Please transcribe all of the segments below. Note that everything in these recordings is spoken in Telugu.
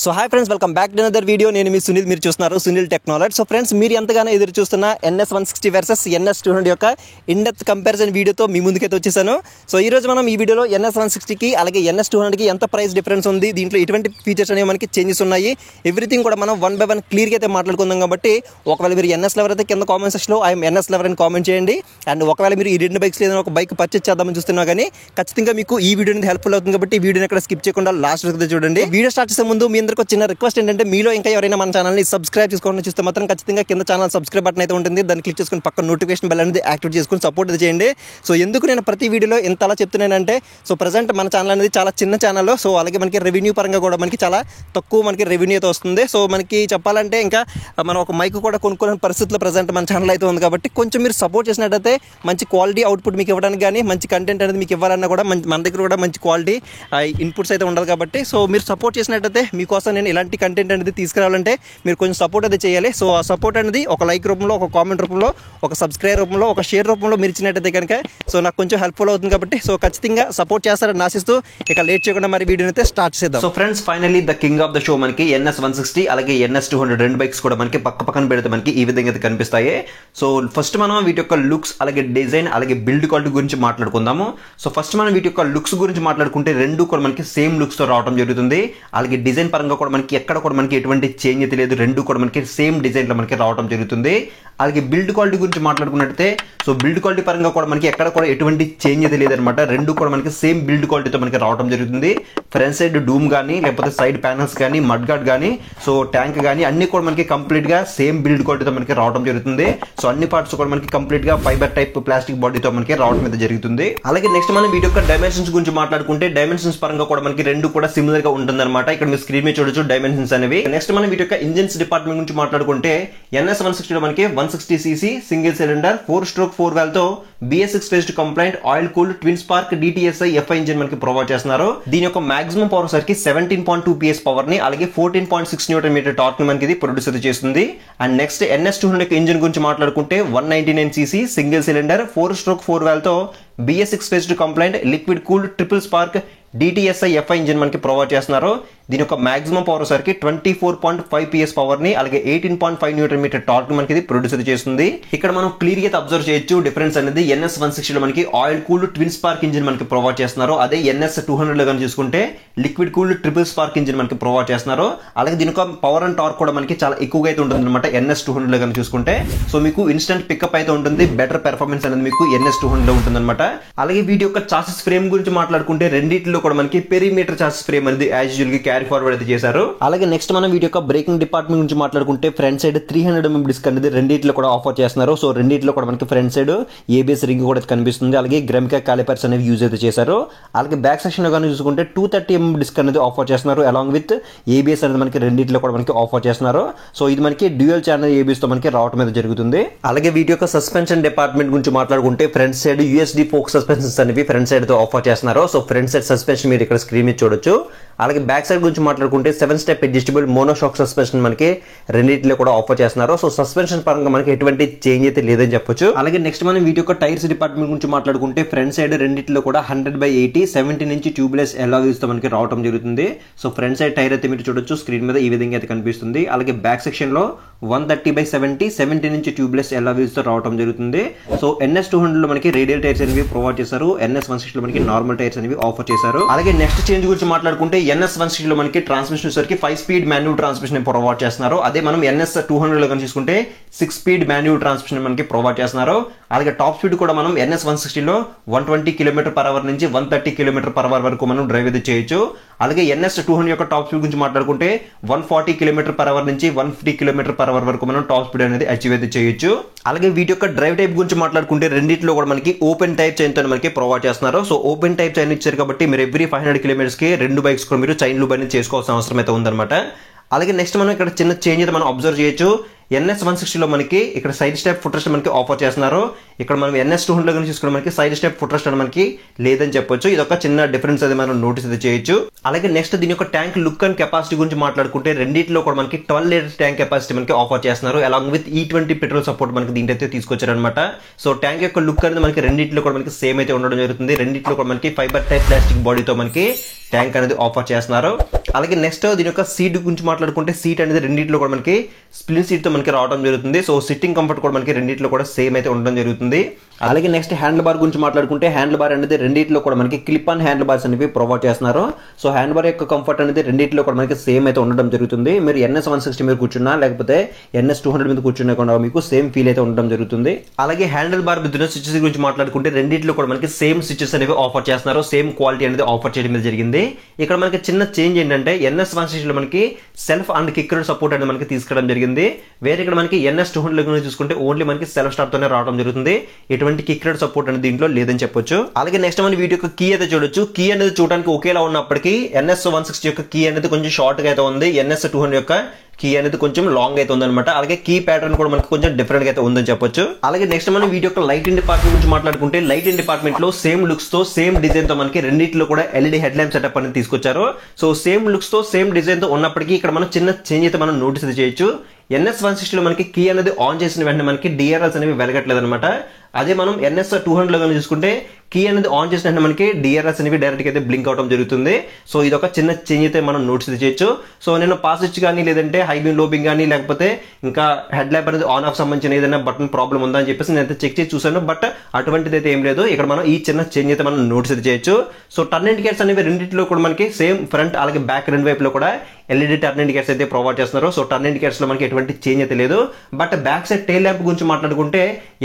So hi friends, welcome back to another video. నేను మీ సునీల్, మీరు చూస్తున్నారు సునీల్ టెక్నాలజీ. సో ఫ్రెండ్స్, మీరు ఎంతగానో ఎదురు చూస్తున్న NS160 వర్సెస్ NS200 యొక్క ఇన్డెప్త్ కంపారిజన్ వీడియోతో మీ ముందుకైతే వచ్చేసాను. సో ఈ రోజు మనం ఈ వీడియోలో NS160కి అలాగే NS200కి ఎంత ప్రైస్ డిఫరెన్స్ ఉంది, దీంట్లో ఎటువంటి ఫీచర్స్ అనేవి మనకి చేంజెస్ ఉన్నాయి, ఎవ్రీథింగ్ కూడా మనం వన్ బై వన్ క్లియర్గా అయితే మాట్లాడుకుందాం. కాబట్టి ఒకవేళ మీరు NS లవర్ అయితే కింద కామెంట్ సెక్షన్లో ఐఎమ్ NS లవర్ అని కామెంట్ చేయండి. అండ్ ఒకవేళ మీరు ఈ రెండు బైక్స్ ఏదైనా ఒక బైక్ పర్చేస్ చేద్దామని చూస్తున్నా కానీ ఖచ్చితంగా మీకు ఈ వీడియో అనేది హెల్ప్ఫుల్ అవుతుంది. కాబట్టి వీడియోని ఎక్కడ స్కిప్ చేయకుండా లాస్ట్ వరకు చూడండి. వీడియో స్టార్ట్ చేసే ముందు మీ అందరికీ చిన్న రిక్వెస్ట్ ఏంటంటే, మీలో ఇంకా ఎవరైనా మన ఛానల్ని సబ్స్క్రైబ్ చేసుకోండి చూస్తే మాత్రం ఖచ్చితంగా కింద ఛానల్ సబ్స్క్రైబ్ బటన్ అయితే ఉంటుంది, దాన్ని క్లిక్ చేసుకుని పక్కన నోటిఫికేషన్ బెల్ అనేది యాక్టివేట్ చేసుకుని సపోర్ట్ అయితే చేయండి. సో ఎందుకు నేను ప్రతి వీడియోలో ఎంత అలా చెప్తున్నానంటే, సో ప్రజెంట్ మన ఛానల్ అనేది చాలా చిన్న ఛానల్. సో అలాగే మనకి రెవెన్యూ పరంగా కూడా మనకి చాలా తక్కువ మనకి రెవెన్యూ అయితే వస్తుంది. సో మనకి చెప్పాలంటే ఇంకా మనం ఒక మైక్ కూడా కొనుక్కోలేని పరిస్థితుల్లో ప్రజెంట్ మన ఛానల్ అయితే ఉంది. కాబట్టి కొంచెం మీరు సపోర్ట్ చేసినట్టయితే మంచి క్వాలిటీ అవుట్పుట్ మీకు ఇవ్వడానికి కానీ మంచి కంటెంట్ అనేది మీకు ఇవ్వాలన్నా కూడా మన దగ్గర కూడా మంచి క్వాలిటీ ఇన్పుట్స్ అయితే ఉండాలి. కాబట్టి సో మీరు సపోర్ట్ చేసినట్టయితే మీకోసం నేను ఇలాంటి కంటెంట్ అనేది తీసుకురావాలంటే మీరు కొంచెం సపోర్ట్ అయితే చేయాలి. సో ఆ సపోర్ట్ అనేది ఒక లైక్ రూపంలో, ఒక కామెంట్ రూపంలో, ఒక సబ్స్క్రైబ్ రూపంలో, ఒక షేర్ రూపంలో మీరు ఇచ్చినట్టయితే కనుక సో నాకు కొంచెం హెల్ప్ఫుల్ అవుతుంది. కాబట్టి సో ఖచ్చితంగా సపోర్ట్ చేస్తారని ఆశిస్తూ ఇక లేట్ చేయకుండా మరి వీడియోని అయితే స్టార్ట్ చేద్దాం. So friends, finally the king of the show మనకి NS160 అలాగే NS200 రెండు బైక్స్ కూడా మనకి పక్కన పెడితే మనకి ఈ విధంగా అయితే కనిపిస్తాయి. సో ఫస్ట్ మనం వీటి యొక్క లుక్స్ అలాగే డిజైన్ అలాగే బిల్డ్ క్వాలిటీ గురించి మాట్లాడుకుందాము. సో ఫస్ట్ మనం వీటి యొక్క లుక్స్ గురించి మాట్లాడుకుంటే రెండు కూడా మనకి సేమ్ లుక్స్ తో రావడం జరుగుతుంది. అలాగే డిజైన్ పరంగా కూడా మనకి ఎక్కడ కూడా మనకి ఎటువంటి చేంజ్ అయితే లేదు, రెండు కూడా మనకి సేమ్ డిజైన్ లో మనకి రావడం జరుగుతుంది. అలాగే బిల్డ్ క్వాలిటీ గురించి మాట్లాడుకున్నట్టయితే, సో బిల్డ్ క్వాలిటీ పరంగా కూడా మనకి ఎక్కడ కూడా ఎటువంటి చేంజ్ అయితే లేదనమాట, రెండు కూడా మనకి సేమ్ బిల్డ్ క్వాలిటీతో మనకి రావడం జరుగుతుంది. ఫ్రంట్ సైడ్ డూమ్ కానీ లేకపోతే సైడ్ ప్యానల్స్ కానీ మడ్ గార్డ్ కానీ సో ట్యాంక్ కానీ అన్ని కూడా మనకి కంప్లీట్ గా సేమ్ బిల్డ్ క్వాలిటీతో మనకి రావడం జరుగుతుంది. సో అన్ని పార్ట్స్ కూడా మనకి కంప్లీట్ గా ఫైబర్ టైప్ ప్లాస్టిక్ బాడీతో మనకి రావడం అయితే జరుగుతుంది. అలాగే నెక్స్ట్ మనం వీటి యొక్క డైమెన్షన్స్ గురించి మాట్లాడుకుంటే, డైమెన్షన్స్ పరంగా కూడా మనకి రెండు కూడా సిమిలర్ గా ఉంటుందన్నమాట. ఇక్కడ మీరు స్క్రీన్ మీద చూడొచ్చు డైమెన్షన్స్ అనేవి. నెక్స్ట్ మనం వీటి యొక్క ఇంజిన్స్ డిపార్ట్మెంట్ గురించి మాట్లాడుకుంటే, NS160 మనకి 160cc single cylinder 4-stroke 4 valve తో BS6 phased complaint oil cooled twin spark DTSI FI engine మనకి ప్రొవైడ్ చేస్తున్నారు. దీని యొక్క మాక్సిమం పవర్ సరికి 17.2 PS పవర్ ని అలాగే 14.6 Nm టార్క్ ని మనకి ఇది ప్రొడ్యూస్ చేస్తుంది. అండ్ నెక్స్ట్ NS200 ఇంజిన్ గురించి మాట్లాడుకుంటే 199cc single cylinder 4-stroke 4 valve తో BS6 phased complaint liquid cooled triple spark DTSI FI engine మనకి ప్రొవైడ్ చేస్తున్నారు. దీని యొక్క మాక్సిమం పవర్ సరికి 24.5 PS పవర్ ని అలాగే 18.5 Nm టార్క్ ని మనకి ఇది ప్రొడ్యూస్ చేస్తుంది. ఇక్కడ మనం క్లియర్ గా అబ్జర్వ్ చేయొచ్చు డిఫరెన్స్ అనేది. NS160 లో మనకి oil cooled twin spark engine మనకి ప్రొవైడ్ చేస్తున్నారు. అదే NS200 లో కానీ చూసుకుంటే liquid cooled triple spark engine మనకి ప్రొవైడ్ చేస్తున్నారు. అలాగే దీని యొక్క పవర్ అండ్ టార్క్ కూడా మనకి చాలా ఎక్కువగా అయితే ఉంటుంది అనమాట NS200 లో కానీ చూసుకుంటే. సో మీకు ఇన్స్టెంట్ పికప్ అయితే ఉంటుంది, బెటర్ పెర్ఫార్మెన్స్ అనేది మీకు NS200 లో ఉంటుంది అనమాట. అలాగే వీటి యొక్క చాసిస్ ఫ్రేమ్ గురించి మాట్లాడుకుంటే, రెండింటిలో కూడా మనకి పెరిమీటర్ చాసిస్ ఫ్రేమ్ అనేది యాజ్ యూజువల్ గా క్యారీ ఫార్వర్డ్ అయితే చేశారు. అలాగే నెక్స్ట్ మనం వీటి యొక్క బ్రేకింగ్ డిపార్ట్మెంట్ గురించి మాట్లాడుకుంటే, ఫ్రంట్ సైడ్ 300mm డిస్క్ అనేది రెండింటిలో కూడా ఆఫర్ చేస్తున్నారు. సో రెండింటిలో కూడా మనకి ఫ్రంట్ సైడ్ ABS రింగ్ కూడా కనిపిస్తుంది. అలాగే గ్రెమికా కాలిపర్స్ అనేవి యూజ్ అయితే చేశారు. అలాగే బ్యాక్ సెక్షన్ లో కానీ చూసుకుంటే 230mm డిస్క్ అనేది ఆఫర్ చేస్తున్నారు. అలాంగ్ విత్ ABS అనేది మనకి రెండింటిలో కూడా మనకి ఆఫర్ చేస్తున్నారు. సో ఇది మనకి డ్యూయల్ ఛానల్ ABS తో మనకి రావడం అయితే జరుగుతుంది. అలాగే వీటి యొక్క సస్పెన్షన్ డిపార్ట్మెంట్ గురించి మాట్లాడుకుంటే, front side USD folk suspensions అనేవి ఫ్రంట్ సైడ్ తో ఆఫర్ చేస్తున్నారు. సో ఫ్రంట్ సైడ్ సస్పెన్షన్ మీరు ఇక్కడ స్క్రీన్ మీద చూడొచ్చు. అలాగే బ్యాక్ సైడ్ గురించి మాట్లాడుకుంటే 7-step అడ్జస్టబుల్ మోనోషాక్ సస్పెన్షన్ మనకి రెండింటిలో కూడా ఆఫర్ చేస్తున్నారు. సో సస్పెన్షన్ పరంగా మనకి ఎటువంటి చేంజ్ అయితే లేదని చెప్పొచ్చు. అలాగే నెక్స్ట్ మనం వీటి యొక్క టైర్స్ డిపార్ట్మెంట్ గురించి మాట్లాడుకుంటే, ఫ్రంట్ సైడ్ రెండింటిలో కూడా 100/80 17 ఇంచ్ ట్యూబ్లెస్ అలాయ్స్ తో మనకి రావడం జరుగుతుంది. సో ఫ్రంట్ సైడ్ టైర్ అయితే మీరు చూడొచ్చు స్క్రీన్ మీద ఈ విధంగా అయితే కనిపిస్తుంది. అలాగే బ్యాక్ సెక్షన్ లో 130/70 17 ఇంచ్ ట్యూబ్లెస్ అలాయ్స్ తో రావడం జరుగుతుంది. సో NS200 లో మనకి రేడియల్ టైర్స్ అనేవి ప్రొవైడ్ చేశారు. NS160 లో మనకి నార్మల్ టైర్స్ అనేవి ఆఫర్ చేశారు. అలాగే నెక్స్ట్ చేంజ్ గురించి మాట్లాడుకుంటే, NS160 లో మనకి ట్రాన్స్మిషన్ సరికి 5-speed మాన్యువల్ ట్రాన్స్మిషన్ ప్రొవైడ్ చేస్తున్నారు. అదే మనం NS200 లో చూసుకుంటే 6-speed మాన్యువల్ ట్రాన్స్మిషన్ మనకి ప్రొవైడ్ చేస్తున్నారు. అలాగే టాప్ స్పీడ్ కూడా మనం NS160 లో 120 km/h నుంచి 130 km/h వరకు మనం డ్రైవ్ అయితే చేయొచ్చు. అలాగే NS200 యొక్క టాప్ స్పీడ్ గురించి మాట్లాడుకుంటే 140 km/h నుంచి 150 km/h వరకు మనం టాప్ స్పీడ్ అనేది అచీవ్ అయితే చేయొచ్చు. అలాగే వీటి యొక్క డ్రైవ్ టైప్ గురించి మాట్లాడుకుంటే, రెండింటిలో కూడా మనకి ఓపెన్ టైప్ చైన్ తో మనకి ప్రొవైడ్ చేస్తున్నారు. సో ఓపెన్ టైప్ చైన్ ఇచ్చారు కాబట్టి మీరు ఎవ్రీ 500 km కి రెండు బైక్స్ కూడా మీరు చైన్ లూబ్ అనేది చేసుకోవాల్సిన అవసరం అయితే ఉందన్నమాట. అలాగే నెక్స్ట్ మనం ఇక్కడ చిన్న చేంజ్ అయితే మనం అబ్జర్వ్ చేయొచ్చు. NS160 లో మనకి ఇక్కడ సైడ్ స్టెప్ ఫుట్ రెస్ట్ మనకి ఆఫర్ చేస్తున్నారు. ఇక్కడ మనం NS200 లో చూసుకుంటే మనకి సైడ్ స్టెప్ ఫుట్ రెస్ట్ మనకి లేదని చెప్పొచ్చు. ఇది ఒక చిన్న డిఫరెన్స్ అది మనం నోటీస్ అయితే చేయొచ్చు. అలాగే నెక్స్ట్ దీని యొక్క ట్యాంక్ లుక్ అండ్ కెపాసిటీ గురించి మాట్లాడుకుంటే రెండింటిలో కూడా మనకి 12 లీటర్స్ ట్యాంక్ కెపాసిటీ మనకి ఆఫర్ చేస్తున్నారు. Along with E20 petrol support మనకి దీంట్లో అయితే తీసుకొచ్చారనమాట. సో ట్యాంక్ యొక్క లుక్ అనేది మనకి రెండింటిలో కూడా మనకి సేమ్ అయితే ఉండడం జరుగుతుంది. రెండింటిలో కూడా మనకి ఫైబర్ టైప్ ప్లాస్టిక్ బాడీతో మనకి ట్యాంక్ అనేది ఆఫర్ చేస్తున్నారు. అలాగే నెక్స్ట్ దీని యొక్క సీట్ గురించి మాట్లాడుకుంటే సీట్ అనేది రెండింటిలో కూడా మనకి స్ప్లిన్ సీట్ తో మనకి రావడం జరుగుతుంది. సో సిట్టింగ్ కంఫర్ట్ కూడా మనకి రెండింటిలో కూడా సేమ్ అయితే ఉండడం జరుగుతుంది. అలాగే నెక్స్ట్ హ్యాండిల్ బార్ గురించి మాట్లాడుకుంటే హ్యాండిల్ బార్ అనేది రెండింటిలో కూడా మనకి క్లిప్ ఆన్ హ్యాండిల్ బార్స్ అనేవి ప్రొవైడ్ చేస్తున్నారు. సో హ్యాండ్ బార్ యొక్క కంఫర్ట్ అనేది రెండింటిలో కూడా మనకి సేమ్ అయితే ఉండడం జరుగుతుంది. మీరు NS160 మీద కూర్చున్నా లేకపోతే NS200 మీద కూర్చున్నా కూడా మీకు సేమ్ ఫీల్ అయితే ఉండడం జరుగుతుంది. అలాగే హ్యాండిల్ బార్ విత్ స్విచెస్ గురించి మాట్లాడుకుంటే రెండింటిలో కూడా మనకి సేమ్ స్విచెస్ అనేవి ఆఫర్ చేస్తున్నారు. సేమ్ క్వాలిటీ అనేది ఆఫర్ చేయడం జరిగింది. ఇక్కడ మనకి చిన్న చేంజ్ ఏంటంటే NS160 లో మనకి సెల్ఫ్ అండ్ కిక్ సపోర్ట్ అనేది మనకి తీసుకురావడం జరిగింది. వేరే ఇక్కడ మనకి NS200 చూసుకుంటే ఓన్లీ మనకి సెల్ఫ్ స్టార్ట్ తోనే రావడం జరుగుతుంది. ఎటువంటి కిక్ సపోర్ట్ అనేది దీంట్లో లేదని చెప్పొచ్చు. అలాగే నెక్స్ట్ మనం వీటి యొక్క కీ అయితే చూడొచ్చు. కీ అనేది చూడడానికి ఒకేలా ఉన్నప్పటికీ NS160 యొక్క కీ అనేది కొంచెం షార్ట్ గా అయితే ఉంది. NS200 యొక్క కీ అనేది కొంచెం లాంగ్ అయితే ఉందన్నమాట. అలాగే కీ ప్యాటర్న్ కూడా మనకి కొంచెం డిఫరెంట్ గా అయితే ఉందని చెప్పొచ్చు. అలాగే నెక్స్ట్ మనం వీడియో యొక్క లైటింగ్ డిపార్ట్మెంట్ గురించి మాట్లాడుకుంటే లైటింగ్ డిపార్ట్మెంట్ లో సేమ్ లుక్స్ తో సేమ్ డిజైన్ తో మనకి రెండింటిలో కూడా LED హెడ్ ల్యాంప్ సెటప్ అనేది తీసుకొచ్చారు. సో సేమ్ లుక్స్ తో సేమ్ డిజైన్ తో ఉన్నప్పటికీ ఇక్కడ మనం చిన్న చేంజ్ అయితే మనం నోటీస్ చేయొచ్చు. NS160 లో మనకి కీ అనేది ఆన్ చేసిన వెంటనే మనకి DRLs అనేవి వెలగట్లేదు అనమాట. అదే మనం NS200 లో చూసుకుంటే కీ అనేది ఆన్ చేసిన వెంటనే మనకి DRLs అనేవి డైరెక్ట్ గా అయితే బ్లింక్ అవడం జరుగుతుంది. సో ఇది ఒక చిన్న చేంజ్ అయితే మనం నోటీస్ చేయొచ్చు. సో నేను పాస్ స్విచ్ కానీ లేదంటే హై బీమ్ లో బీమ్ కానీ లేకపోతే ఇంకా హెడ్ ల్యాంప్ అనేది ఆన్ ఆఫ్ సంబంధించిన ఏదైనా బటన్ ప్రాబ్లం ఉందా అని చెప్పేసి నేను చెక్ చేసి చూసాను. బట్ అటువంటిది అయితే ఏం లేదు. ఇక్కడ మనం ఈ చిన్న చేంజ్ అయితే మనం నోటీస్ చేయొచ్చు. సో టర్న్ ఇండికేటర్స్ అనేవి రెండింటిలో కూడా మనకి సేమ్ ఫ్రంట్ అలాగే బ్యాక్ రెండు వైపులో కూడా LED టర్న్ ఇండికేటర్స్ అయితే ప్రొవైడ్ చేస్తున్నారు. సో టర్న్ ఇండికేటర్స్ లో మనకి ఎటువంటి చేంజ్ అయితే లేదు. But back side tail lamp గురించి మాట్లాడుకుంటే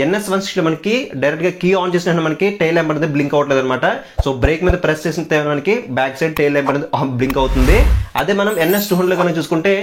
NS160 లో మనకి డైరెక్ట్ గా కీ ఆన్ చేసిన మనకి టైల్ ల్యాంప్ అనేది బ్లింక్ అవట్లేదు అనమాట. సో బ్రేక్ మీద ప్రెస్ చేసిన మనకి బ్యాక్ సైడ్ టైల్ ల్యాంప్ అనేది బ్లింక్ అవుతుంది. అదే మనం NS200 కనుక చూసుకుంటే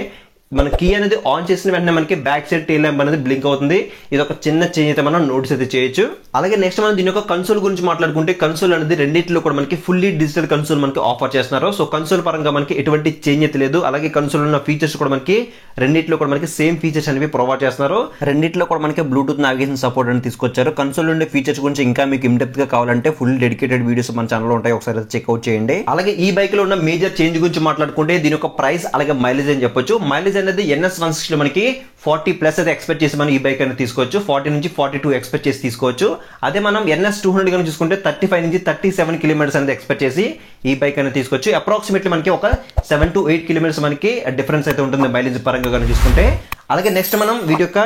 మన కీ అనేది ఆన్ చేసిన వెంటనే మనకి బ్యాక్ సైడ్ టైల్ ల్యాంప్ అనేది బ్లింక్ అవుతుంది. ఇది ఒక చిన్న చేంజ్ అయితే మనం నోటీస్ అయితే చేయొచ్చు. అలాగే నెక్స్ట్ మనం దీని యొక్క కన్సోల్ గురించి మాట్లాడుకుంటే కన్సోల్ అనేది రెండింటిలో కూడా మనకి ఫుల్లీ డిజిటల్ కన్సోల్ మనకి ఆఫర్ చేస్తున్నారు. సో కన్సోల్ పరంగా మనకి ఎటువంటి చేంజ్ అయితే లేదు. అలాగే కన్సోల్ ఉన్న ఫీచర్స్ కూడా మనకి రెండింటిలో కూడా మనకి సేమ్ ఫీచర్స్ అనేవి ప్రొవైడ్ చేస్తున్నారు. రెండింటిలో కూడా మనకి బ్లూటూత్ నావిగేషన్ సపోర్ట్ అని తీసుకొచ్చారు. కన్సోల్ ఉండే ఫీచర్స్ గురించి ఇంకా మీకు ఇన్ డెప్త్ గా కావాలంటే ఫుల్ డెడికేటెడ్ వీడియోస్ మన ఛానల్ లో ఉంటాయి, ఒకసారి చెక్అవుట్ చేయండి. అలాగే ఈ బైక్ లో ఉన్న మేజర్ చేంజ్ గురించి మాట్లాడుకుంటే దీని యొక్క ప్రైస్ అలాగే మైలేజ్ అని చెప్పొచ్చు. మైలేజ్ అనేది NS160 లో మనకి 40+ అయితే ఎక్స్పెక్ట్ చేసి మనం ఈ బైక్ అనేది తీసుకోవచ్చు. 40 నుంచి 42 ఎక్స్పెక్ట్ చేసి తీసుకోవచ్చు. అదే మనం NS200 కనుక చూసుకుంటే 35 నుంచి 37 కిలోమీటర్స్ అనేది ఎక్స్పెక్ట్ చేసి ఈ బైక్ అనేది తీసుకోవచ్చు. అప్రాక్సిమేట్లీ మనకి ఒక 7 to 8 కిలోమీటర్స్ మనకి డిఫరెన్స్ అయితే ఉంటుంది మైలేజ్ పరంగా కనుక చూసుకుంటే. అలాగే నెక్స్ట్ మనం వీటి యొక్క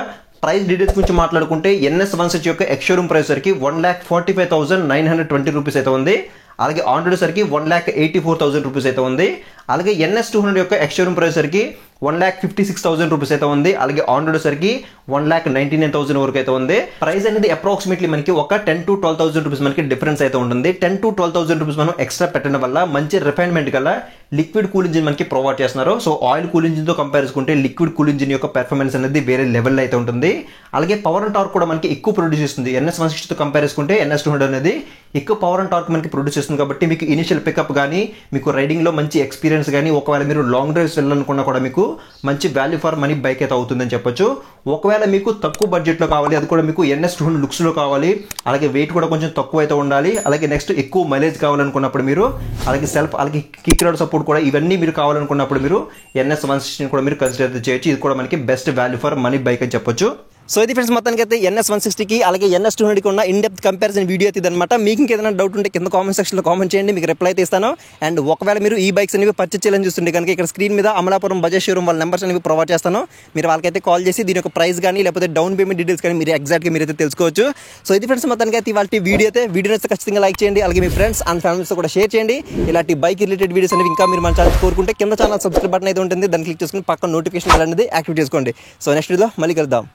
ప్రైస్ డీటెయిల్స్ గురించి మాట్లాడుకుంటే NS160 యొక్క ఎక్స్ షోరూమ్ ప్రైస్ సరికి 1,45,920 రూపీస్ అయితే ఉంది. అలాగే ఆన్ రోడ్ సరికి 1,84,000 రూపీస్ అయితే ఉంది. అలాగే NS200 యొక్క ఎక్స్ షోరూమ్ ప్రైస్ సరికి 1,56,000 రూపీస్ అయితే ఉంది. అలాగే ఆన్ రోడ్ సరికి 1,99,000 వరకు అయితే ఉంది. ప్రైస్ అనేది అప్రాక్సిమేట్లీ మనకి ఒక 10 to 12,000 రూపీస్ మనకి డిఫరెన్స్ అయితే ఉంటుంది. 10 to 12,000 రూపీస్ మనం ఎక్స్ట్రా పెట్టడం వల్ల మంచి రిఫైన్మెంట్ గల లిక్విడ్ కూల్ ఇంజిన్ మనకి ప్రొవైడ్ చేస్తున్నారు. సో ఆయిల్ కూల్ ఇంజిన్ తో కంపేర్ చేసుకుంటే లిక్విడ్ కూల్ ఇంజిన్ యొక్క పెర్ఫార్మెన్స్ అనేది వేరే లెవెల్ అయితే ఉంటుంది. అలాగే పవర్ అండ్ టార్క్ కూడా మనకి ఎక్కువ ప్రొడ్యూస్ చేస్తుంది. NS160 తో కంపేర్ చేసుకుంటే NS200 అనేది ఎక్కువ పవర్ అండ్ టార్క్ మనకి ప్రొడ్యూస్ చేస్తుంది. కాబట్టి మీకు ఇనిషియల్ పికప్ కానీ మీకు రైడింగ్ లో మంచి ఎక్స్పీరియన్స్ కానీ ఒకవేళ మీరు లాంగ్ డ్రైవ్స్ వెళ్ళాలనుకున్నా కూడా మీకు మంచి వాల్యూ ఫర్ మనీ బైక్ అయితే అవుతుందని చెప్పొచ్చు. ఒకవేళ మీకు తక్కువ బడ్జెట్ లో కావాలి, అది కూడా మీకు NS200 లుక్స్ లో కావాలి, అలాగే వెయిట్ కూడా కొంచెం తక్కువ అయితే ఉండాలి, అలాగే నెక్స్ట్ ఎక్కువ మైలేజ్ కావాలనుకున్నప్పుడు మీరు అలాగే సెల్ఫ్ అలాగే కిక్ రాడ్ సపోర్ట్ కూడా ఇవన్నీ మీరు కావాలనుకున్నప్పుడు మీరు NS160 కూడా మీరు కన్సిడర్ చేయొచ్చు. ఇది కూడా మనకి best value for money bike అని చెప్పొచ్చు. సో ఇది ఫ్రెండ్స్ మొత్తానికి అయితే NS160కి అలాగే NS200కి ఉన్న ఇన్ డెప్త్ కంపారిజన్ వీడియో అయితే అనమాట. మీకు ఇంకేదైనా డౌట్ ఉంటే కింద కామెంట్ సెక్షన్లో కామెంట్ చేయండి, మీకు రిప్లై అయితే ఇస్తాను. అండ్ ఒకవేళ మీరు ఈ బైక్స్ అనేవి పర్చేస్ చేయాలని చూస్తుంటే కనుక ఇక్కడ స్క్రీన్ మీద అమలాపురం బజాజ్ షోరూమ్ వాళ్ళ నెంబర్స్ అనేవి ప్రొవైడ్ చేస్తాను. మీరు వాళ్ళకైతే కాల్ చేసి దీని యొక్క ప్రైస్ కానీ లేకపోతే డౌన్ పేమెంట్ డీటెయిల్స్ కానీ మీరు ఎగ్జాక్ట్గా మీరైతే తెలుసుకోవచ్చు. సో ఇది ఫ్రెండ్స్ మొత్తానికి అయితే ఇవాళ వీడియో అయితే ఖచ్చితంగా లైక్ చేయండి, అలాగే మీ ఫ్రెండ్స్ అండ్ ఫ్యామిలీస్తో కూడా షేర్ చేయండి. ఇలాంటి బైక్ రిలేటెడ్ వీడియోస్ అనేవి ఇంకా మీరు మన ఛానల్ కోరుకుంటే కింద ఛానల్ సబ్స్క్రైబ్ బటన్ అయితే ఉంటుంది, దాన్ని క్లిక్ చేసుకుని పక్కన నోటిఫికేషన్ అనేది యాక్టివేట్ చేసుకోండి. సో నెక్స్ట్ వీడియోలో మళ్ళీ కలుద్దాం.